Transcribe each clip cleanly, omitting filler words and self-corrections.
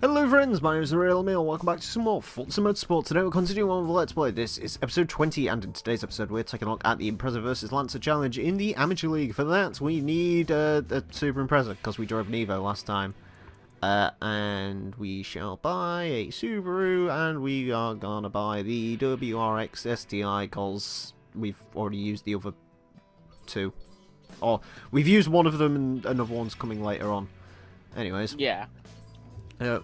Hello friends, my name is Emile, welcome back to some more Forza Motorsport. Today we're continuing on with the Let's Play. This is episode 20, and in today's episode we're taking a look at the Impreza vs Lancer challenge in the Amateur League. For that we need a Super Impreza, because we drove an Evo last time. And we shall buy a Subaru, and we are gonna buy the WRX STI, because we've already used the other two. Or, we've used one of them and another one's coming later on. Anyways. Yeah.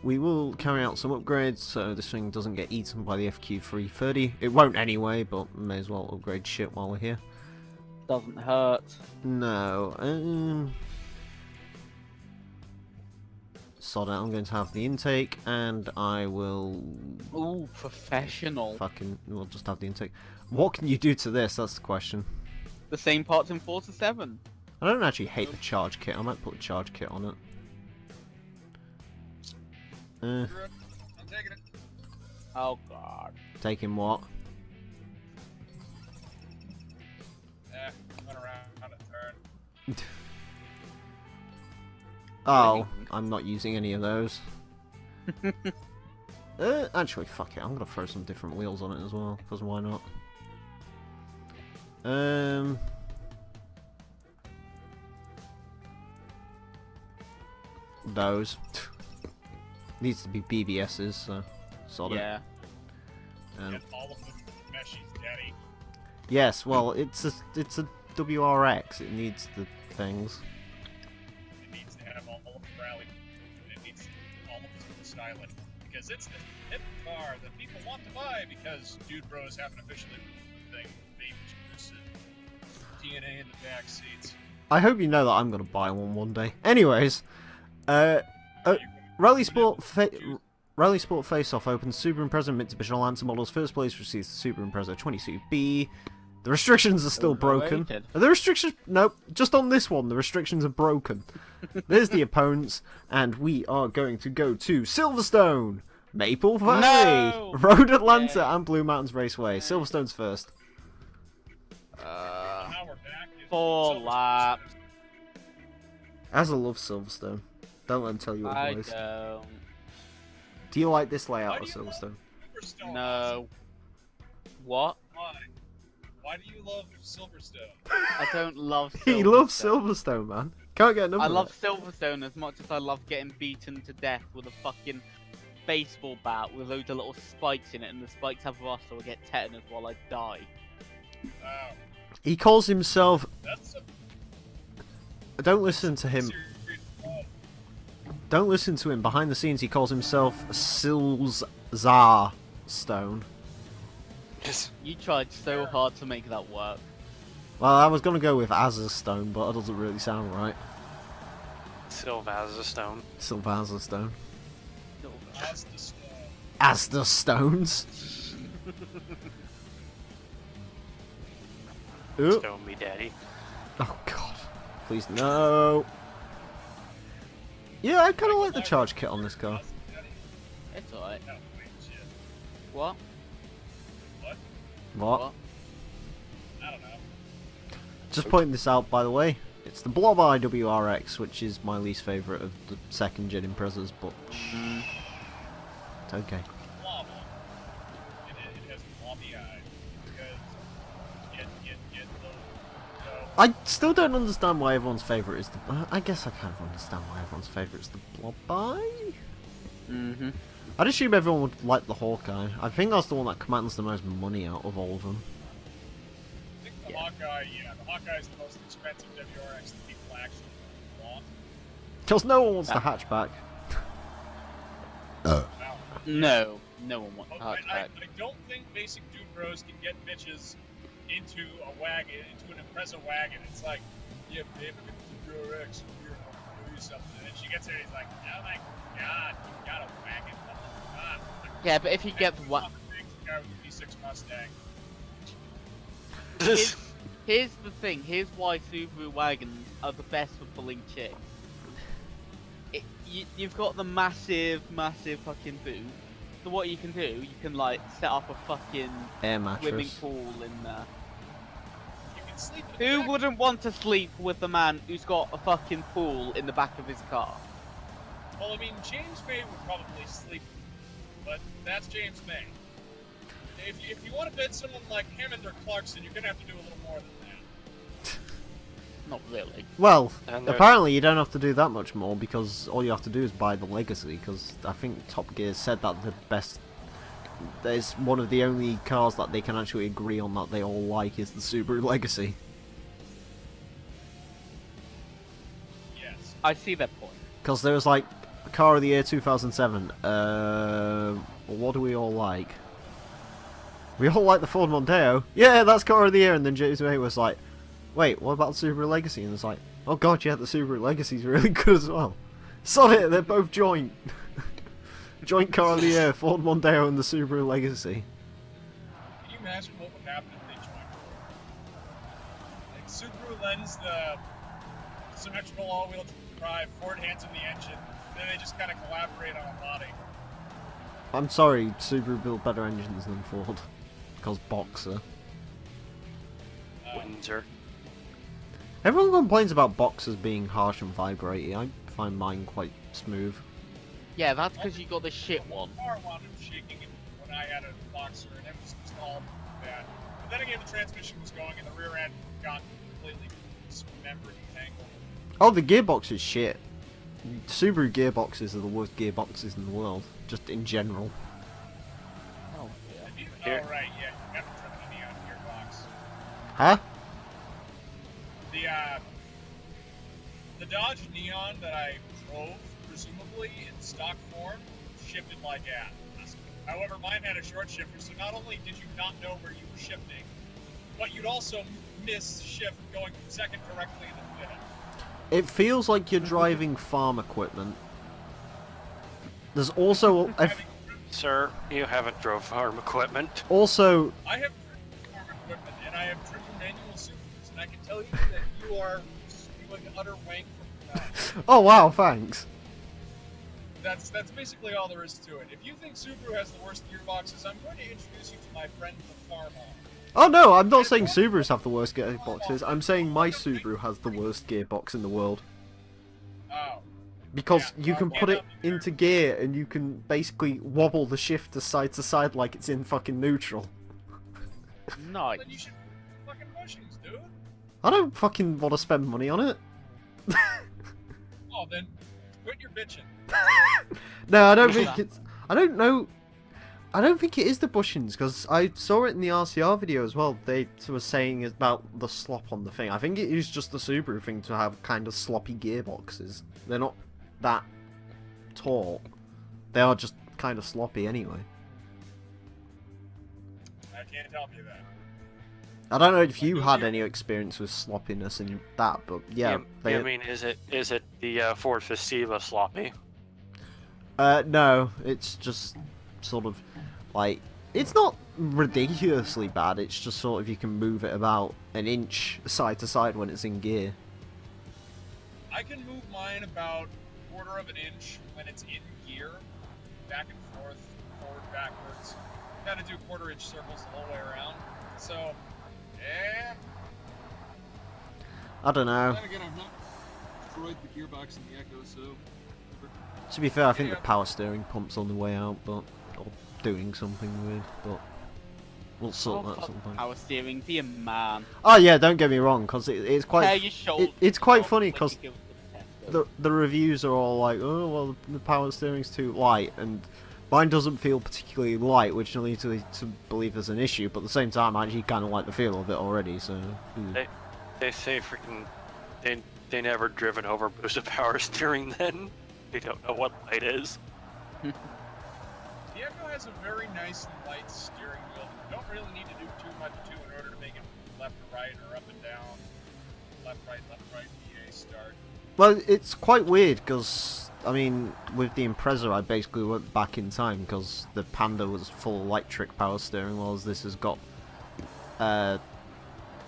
We will carry out some upgrades so this thing doesn't get eaten by the FQ330. It won't anyway, but may as well upgrade shit while we're here. Doesn't hurt. No. Sod it, I'm going to have the intake, and I will... Ooh, professional. We'll just have the intake. What can you do to this? That's the question. The same parts in Forza 7. I don't actually hate the charge kit. I might put a charge kit on it. I'm taking it. Oh god. Taking what? Went around a turn. Oh, I'm not using any of those. Actually, fuck it. I'm gonna throw some different wheels on it as well, because why not? Those. Needs to be BBSs, so solid. Yeah. Get all of the meshies, daddy. Yes, well, it's a WRX. It needs the things. It needs to have all of the rally, and it needs all of the styling, because it's the hip car that people want to buy, because Dude Bros haven't officially thing baby juice and DNA in the back seats. I hope you know that I'm gonna buy one day. Anyways, Rallisport Face-Off opens Super Impreza Mitsubishi Lancer models. First place receives the Super Impreza 22B. The restrictions are still broken. Are the restrictions? Nope. Just on this one, the restrictions are broken. There's the opponents, and we are going to go to Silverstone, Maple Valley, Road Atlanta, and Blue Mountains Raceway. Silverstone's first. Now we're back in 4 laps. As I love Silverstone. Don't let them tell you I otherwise. don't. Do you like this layout of Silverstone? Silverstone. No. What? Why do you love Silverstone? I don't love Silverstone. He loves Silverstone, man. Can't get enough I of love it. Silverstone as much as I love getting beaten to death with a fucking baseball bat with loads of little spikes in it, and the spikes have rust, so I get tetanus while I die. Wow. He calls himself... That's a Don't listen to him. serious problem. Don't listen to him. Behind the scenes, he calls himself Silzar Stone. You tried so hard to make that work. Well, I was going to go with Azza Stone, but that doesn't really sound right. Sylvaza Stone. Sylvaza Stone. That's the stone. Asda Stones. Ooh. Stone me, daddy. Oh, God. Please, no. Yeah, I kind of like the charge kit on this car. It's alright. No, wait, shit. What? What? I don't know. Just pointing this out, by the way. It's the Blob Eye WRX, which is my least favourite of the second-gen Imprezas, but it's okay. Lava. It has blobby eyes. Because get the... I still don't understand why everyone's favourite is the... I guess I kind of understand why everyone's favourite is the Blob Eye. Mm-hmm. I'd assume everyone would like the Hawkeye. I think that's the one that commands the most money out of all of them. I think the Hawkeye, the Hawkeye is the most expensive WRX that people actually want. Because no one wants the hatchback. Now, No. No one wants I hatchback. don't think basic Dude Bros can get bitches into a wagon, into an Impreza wagon. It's like, yeah, babe, look at the WRX, here, I'll do something. And she gets there, he's like, oh my god, you got a wagon. Yeah, but if you get the Guy with the V6 Mustang. Here's the thing. Here's why Subaru wagons are the best for pulling chicks. You've got the massive fucking boot. So what you can do, you can like set up a fucking Air swimming mattress. pool in there. You can sleep in the Who back. wouldn't want to sleep with the man who's got a fucking pool in the back of his car? Well, I mean, James May would probably sleep, but that's James May. If you want to bid someone like Hammond or Clarkson, you're gonna have to do a little more than that. Not really. Well, And apparently you don't have to do that much more because all you have to do is buy the Legacy. Because I think Top Gear said that the best, there's one of the only cars that they can actually agree on that they all like is the Subaru Legacy. Yes. I see that point. Because there was like Car of the Year 2007. What do we all like? We all like the Ford Mondeo. Yeah, that's Car of the Year. And then James May was like, wait, what about the Subaru Legacy? And it's like, oh god, yeah, the Subaru Legacy's really good as well. Sod it, they're both joint. Joint Car of the Year, Ford Mondeo and the Subaru Legacy. Can you imagine what would happen if they joined? Like, Subaru lends the symmetrical all-wheel drive, Ford hands them the engine, then they just kind of collaborate on a body. I'm sorry, Subaru built better engines than Ford. Because Boxer. Windsor. Everyone complains about Boxers being harsh and vibrating. I find mine quite smooth. Yeah, that's because you got the shit one. The car wound up shaking when I had a Boxer, and it was just all bad. But then again, the transmission was going, and the rear end got completely dismembered and tangled. Oh, the gearbox is shit. Subaru gearboxes are the worst gearboxes in the world, just in general. Oh, And you, Here. oh, right, yeah, you haven't driven a Neon gearbox. Huh? The Dodge Neon that I drove, presumably in stock form, shifted like ass. However, mine had a short shifter, so not only did you not know where you were shifting, but you'd also miss shift going from second directly into fifth. It feels like you're driving farm equipment. There's also Sir, you haven't drove farm equipment. also I have driven farm equipment, and I have driven manual Subarus, and I can tell you that you are spewing utter wank from your mouth. oh wow, thanks. That's basically all there is to it. If you think Subaru has the worst gearboxes, I'm going to introduce you to my friend the Farm Hog. Oh no, I'm not saying Subarus have the worst gearboxes. I'm saying my Subaru has the worst gearbox in the world. Oh. Because Yeah, you can well, put yeah, it into gear and you can basically wobble the shifter side to side like it's in fucking neutral. nice. Then you should fucking bushings, dude. I don't fucking want to spend money on it. Oh, then quit your bitching. No, I don't think it's... I don't know... I don't think it is the bushings, because I saw it in the RCR video as well. They were saying about the slop on the thing. I think it is just the Subaru thing to have kind of sloppy gearboxes. They're not that taut. They are just kind of sloppy anyway. I can't help you then. I don't know if you had any experience with sloppiness in that, but yeah. I mean, is it the Ford Festiva sloppy? No, it's just sort of like, it's not ridiculously bad, it's just sort of you can move it about an inch side to side when it's in gear. I can move mine about a quarter of an inch when it's in gear, back and forth, forward, backwards. Gotta do quarter-inch circles the whole way around. So, yeah. I don't know. Then again, I've not destroyed the gearbox in the Echo, so... To be fair, I think the power steering pump's on the way out, but or doing something weird, but we'll sort that at some point. Power steering, be a man. Oh yeah, don't get me wrong, because it's Tear quite your shoulders it's quite off funny when because you go to the test. the reviews are all like, oh well, the power steering's too light, and mine doesn't feel particularly light, which leads me to believe there's an issue. But at the same time, I actually kind of like the feel of it already. So They say freaking they never driven over boosted power steering. Then they don't know what light is. The Echo has a very nice and light steering wheel. You don't really need to do too much to in order to make it left to right or up and down. Left, right, VA start. well, it's quite weird because I mean, with the Impreza, I basically went back in time because the Panda was full electric power steering, whereas this has got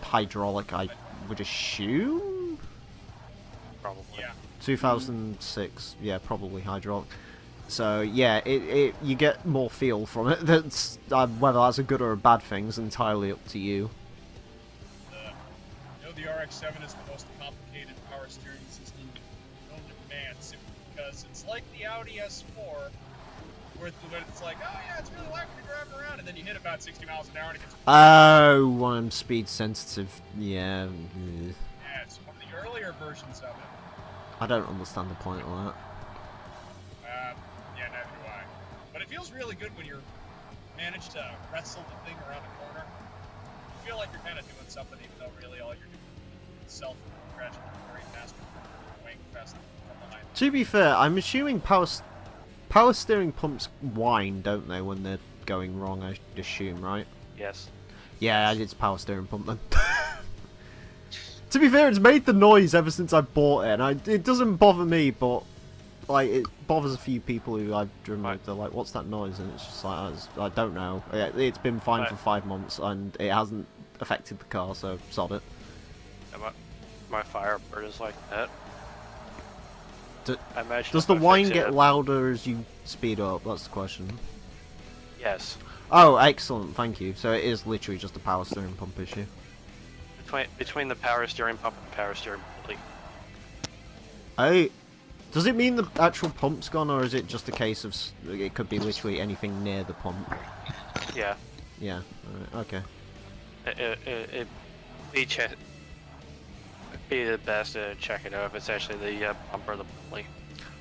hydraulic. I would assume. Probably. Yeah. 2006, yeah, probably hydraulic. So yeah, it you get more feel from it. That's whether that's a good or a bad thing is entirely up to you. You know, the RX-7 is the most complicated power steering system known to man, simply because it's like the Audi S4, where it's like, oh yeah, it's really loud when you're driving around, and then you hit about 60 miles an hour and it gets. Oh, I'm speed sensitive. Yeah. Yeah, it's one of the earlier versions of it. I don't understand the point of that. Yeah, neither do I. But it feels really good when you're managed to wrestle the thing around the corner. You feel like you're kind of doing something, even though really all you're doing is self-congratulating very fast, going fast from behind. To be fair, I'm assuming power steering pumps whine, don't they, when they're going wrong? I assume, right? Yes. Yeah, it's power steering pump then. To be fair, it's made the noise ever since I bought it, and it doesn't bother me, but like it bothers a few people who I've driven with. They're like, "What's that noise?" And it's just like, I don't know. It's been fine for 5 months, and it hasn't affected the car, so sod it. Yeah, my Firebird is like that. I imagine Does if the I whine fix get it, louder as you speed up? That's the question. Yes. Oh, excellent, thank you. So it is literally just a power steering pump issue. Between the power steering pump and the power steering pulley. Does it mean the actual pump's gone, or is it just a case of it could be literally anything near the pump? Yeah. Yeah. Okay. It'd be the best to check it out if it's actually the pump or the pulley.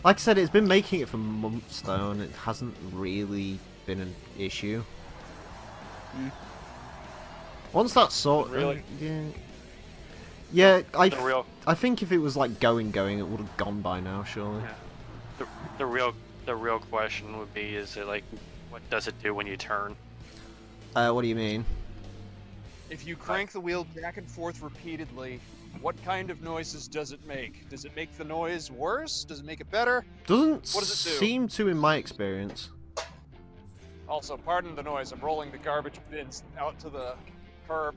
Like I said, it's been making it for months though, and it hasn't really been an issue. Once that's sorted, Really? yeah. I think if it was like going, it would have gone by now, surely. Yeah. The real question would be: is it like, what does it do when you turn? What do you mean? If you crank the wheel back and forth repeatedly, what kind of noises does it make? Does it make the noise worse? Does it make it better? Doesn't What does it do? seem to, in my experience. Also, pardon the noise. I'm rolling the garbage bins out to the curb.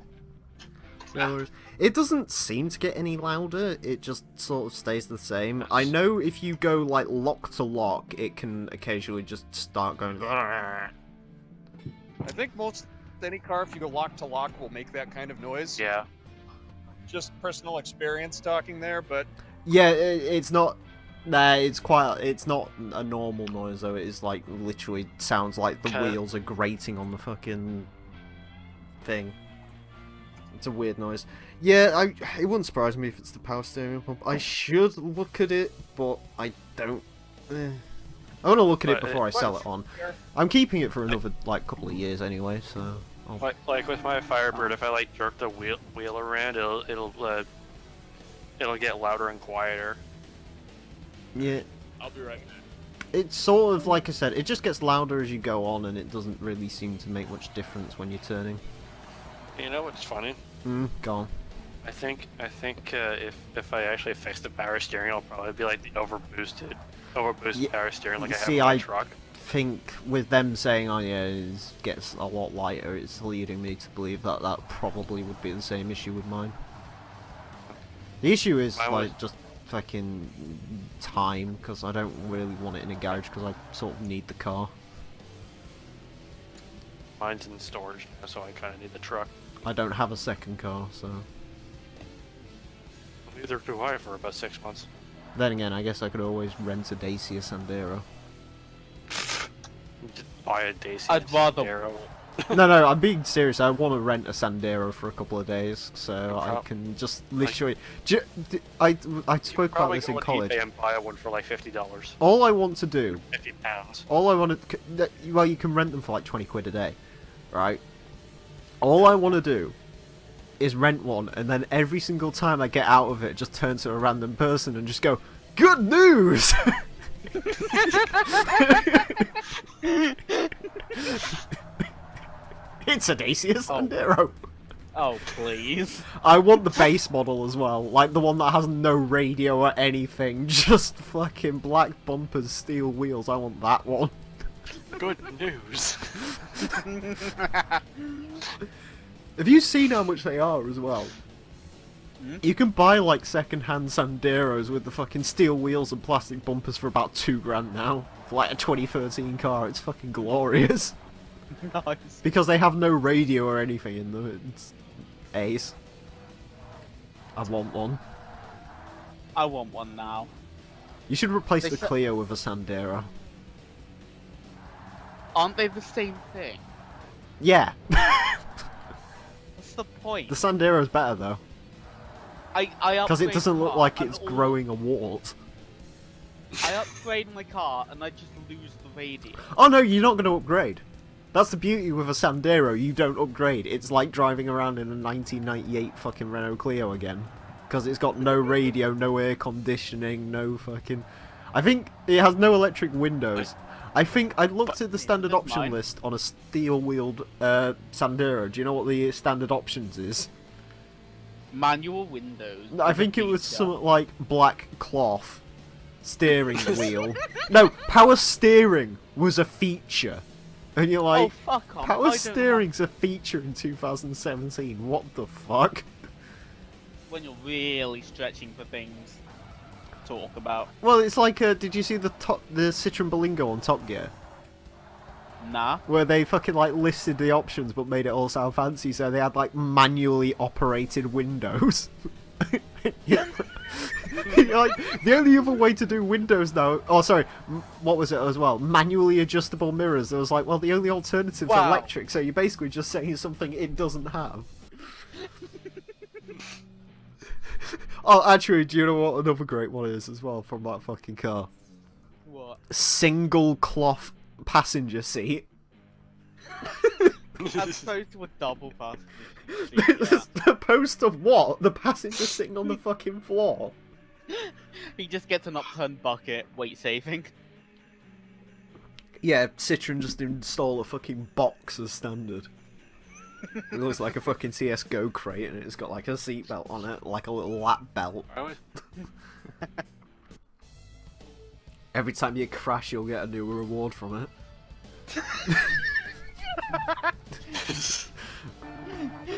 It doesn't seem to get any louder, it just sort of stays the same. I know if you go like lock to lock, it can occasionally just start going. I think most any car, if you go lock to lock, will make that kind of noise. Yeah. Just personal experience talking there, but Yeah, it's not. Nah, it's not a normal noise though. It is like literally sounds like the wheels are grating on the fucking thing. It's a weird noise. Yeah, it wouldn't surprise me if it's the power steering pump. I should look at it, but I don't. I want to look at it before I sell it on. I'm keeping it for another like couple of years anyway, so. Like with my Firebird, if I like jerk the wheel around, it'll get louder and quieter. Yeah. I'll be right back. It's sort of like I said. It just gets louder as you go on, and it doesn't really seem to make much difference when you're turning. You know what's funny? Go on. I think if I actually fix the power steering, it'll probably be like the overboosted power steering like I have in my truck. Think with them saying, "Oh yeah, it gets a lot lighter," it's leading me to believe that that probably would be the same issue with mine. The issue is just fucking time, because I don't really want it in a garage because I sort of need the car. Mine's in storage now, so I kind of need the truck. I don't have a second car, so. Neither do I for about 6 months. Then again, I guess I could always rent a Dacia Sandero. Buy a Dacia I'd rather- Sandero. No, I'm being serious. I want to rent a Sandero for a couple of days, so I can just literally. I spoke about this in college. EBay and buy one for like $50. All I want to do. £50. All I want to. Well, you can rent them for like 20 quid a day, right? All I want to do is rent one, and then every single time I get out of it, just turn to a random person and just go, "Good news!" It's a Dacia Sandero. Oh, please. I want the base model as well, like the one that has no radio or anything, just fucking black bumpers, steel wheels. I want that one. Good news. Have you seen how much they are as well? You can buy like second-hand Sanderos with the fucking steel wheels and plastic bumpers for about $2,000 now. For like a 2013 car, it's fucking glorious. Nice. Because they have no radio or anything in them. It's ace. I want one. I want one now. You should replace They the said- Clio with a Sandero. Aren't they the same thing? Yeah. What's the point? The Sandero's better though, I because it upgrade doesn't the look car, like and it's all- growing a wart. I upgrade my car and I just lose the radio. Oh no, you're not going to upgrade. That's the beauty with a Sandero, you don't upgrade. It's like driving around in a 1998 fucking Renault Clio again. Because it's got no radio, no air conditioning, no fucking... I think it has no electric windows. I think I looked at the standard That's option mine. list on a steel-wheeled Sandero. Do you know what the standard options is? Manual windows. I with a think it was feature. something like black cloth, steering wheel. No, power steering was a feature. And you're like, Oh, fuck off. I power don't steering's a feature in 2017. What the fuck? have- When you're really stretching for things to talk about. Well, it's like, did you see the Citroen Berlingo on Top Gear? Nah. Where they fucking like listed the options but made it all sound fancy, so they had like manually operated windows. Yeah. Like, the only other way to do windows now, oh sorry, what was it as well? Manually adjustable mirrors. It was like, well, the only alternative's Wow. electric, so you're basically just saying something it doesn't have. Oh, actually, do you know what another great one is as well from that fucking car? What? Single cloth passenger seat. As opposed to a double passenger seat. As opposed to what? The passenger sitting on the fucking floor. He just gets an upturned bucket, weight saving. Yeah, Citroen just install a fucking box as standard. It looks like a fucking CSGO crate and it's got like a seatbelt on it, like a little lap belt. Every time you crash you'll get a new reward from it.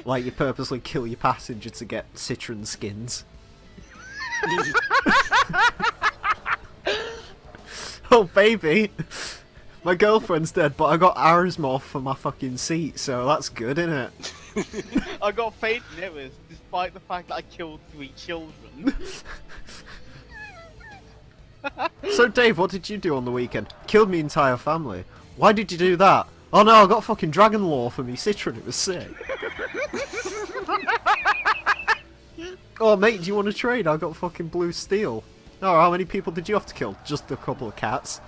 Like you purposely kill your passenger to get Citroen skins. Oh baby, my girlfriend's dead, but I got Arismoth for my fucking seat, so that's good, innit? I got faith mirrors, despite the fact that I killed 3 children. So Dave, what did you do on the weekend? Killed me entire family. Why did you do that? Oh no, I got fucking Dragon Lore for me Citroen, it was sick. Oh mate, do you want to trade? I got fucking blue steel. Oh, how many people did you have to kill? Just a couple of cats.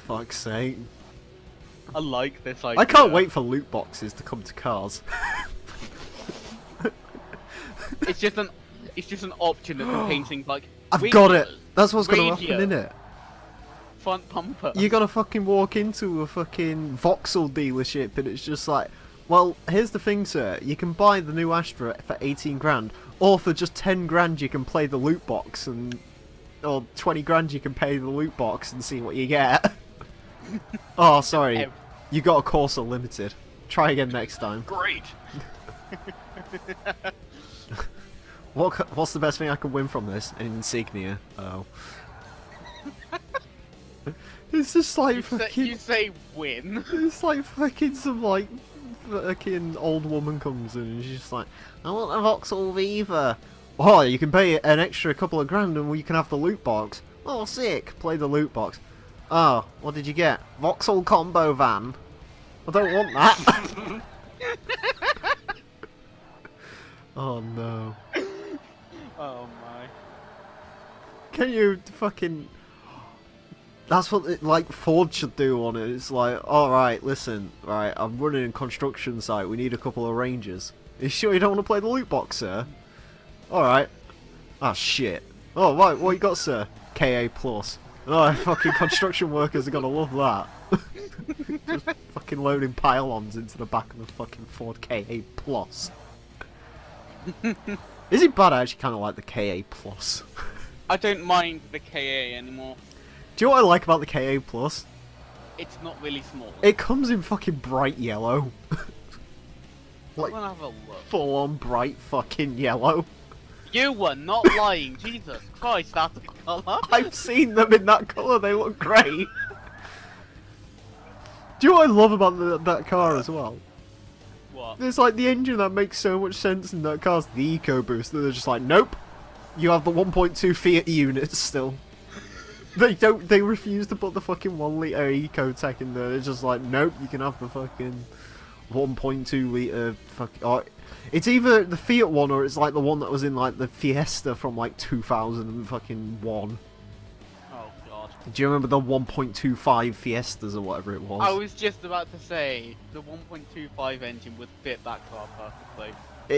Fuck's sake. I like this idea. I can't wait for loot boxes to come to cars. It's just an option that contains things like I've got it! radios, That's what's gonna radio, happen, innit? front bumper. You're gonna fucking walk into a fucking Vauxhall dealership and it's just like, well, here's the thing, sir. You can buy the new Astra for 18 grand, or for just 10 grand you can play the loot box, and or 20 grand you can pay the loot box and see what you get. Oh, sorry. You got a Corsa Limited. Try again next time. Great. What's the best thing I can win from this? An insignia. Oh. It's just like You say win. It's like fucking some like fucking old woman comes in and she's just like, I want a Vauxhall Viva. Oh, you can pay an extra couple of grand and we can have the loot box. Oh, sick. Play the loot box. Oh, what did you get? Vauxhall combo van. I don't want that. Oh no. Oh my. Can you fucking... That's what like Ford should do on it. It's like, alright, listen, right, I'm running a construction site, we need a couple of rangers. Are you sure you don't want to play the loot box, sir? Alright. Ah, shit. Oh, right, what you got, sir? KA+. Oh, fucking construction workers are gonna love that. Just fucking loading pylons into the back of the fucking Ford KA+. Is it bad? I actually kind of like the KA+. I don't mind the KA anymore. Do you know what I like about the KA+? It's not really small. It comes in fucking bright yellow. I'm Like, gonna have a look. full on bright fucking yellow. You were not lying, Jesus Christ, that's a colour. I've seen them in that colour, they look great. Do you know what I love about that car as well? What? car. It's like the engine that makes so much sense in that car's the EcoBoost. They're just like, nope, you have the 1.2 Fiat units still. They refuse to put the fucking 1 litre Ecotech in there. It's just like, nope, you can have the fucking 1.2 litre fucking. It's either the Fiat one or it's like the one that was in like the Fiesta from like 2001. Oh god. Do you remember the 1.25 Fiestas or whatever it was? I was just about to say the 1.25 engine would fit that car perfectly.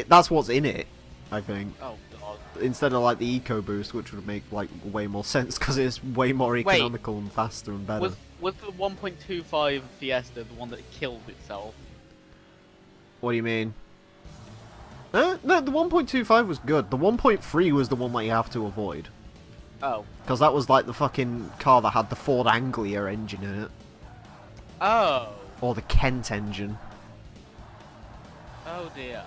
That's what's in it, I think. Oh god. Instead of like the EcoBoost, which would make like way more sense because it's way more economical and faster and better. Was the 1.25 Fiesta the one that killed itself? What do you mean? No, the 1.25 was good. The 1.3 was the one that you have to avoid. Oh. Because that was like the fucking car that had the Ford Anglia engine in it. Oh. Or the Kent engine. Oh dear.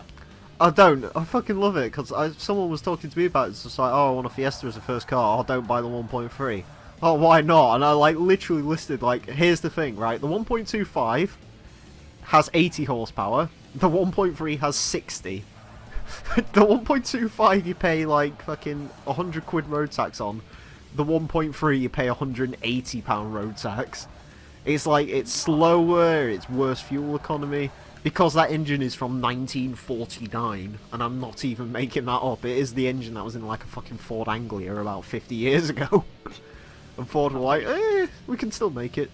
I don't. I fucking love it because someone was talking to me about it. It's just like, oh, I want a Fiesta as a first car. Oh, don't buy the 1.3. Oh, why not? And I like literally listed like, here's the thing, right? The 1.25 has 80 horsepower. The 1.3 has 60. The 1.25 you pay like fucking 100 quid road tax on. The 1.3 you pay £180 road tax. It's like, it's slower, it's worse fuel economy. Because that engine is from 1949, and I'm not even making that up. It is the engine that was in like a fucking Ford Anglia about 50 years ago. And Ford were like, we can still make it.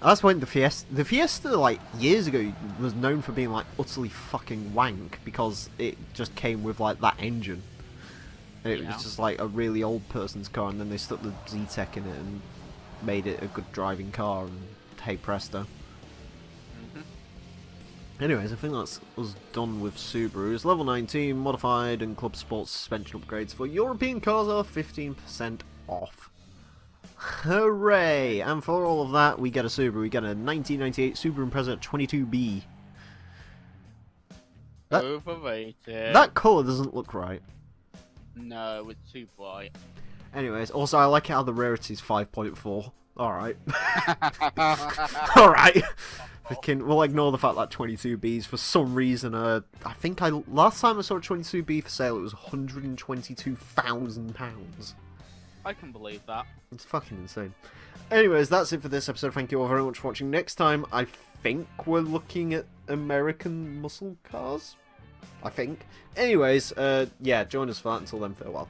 That's when the Fiesta, like, years ago, was known for being, like, utterly fucking wank, because it just came with, like, that engine. And it was just, like, a really old person's car, and then they stuck the Z-Tech in it and made it a good driving car, and hey presto. Anyways, I think that's us done with Subarus. Level 19, modified and club sports suspension upgrades for European cars are 15% off. Hooray! And for all of that, we get a Subaru. We get a 1998 Subaru Impreza 22B. Overrated. That colour doesn't look right. No, it's too bright. Anyways, also I like how the rarity is 5.4. Alright. Alright. We'll ignore the fact that 22Bs, for some reason, I think last time I saw a 22B for sale, it was £122,000. I can believe that. It's fucking insane. Anyways, that's it for this episode. Thank you all very much for watching. Next time, I think we're looking at American muscle cars? I think. Anyways, yeah, join us for that. Until then, farewell.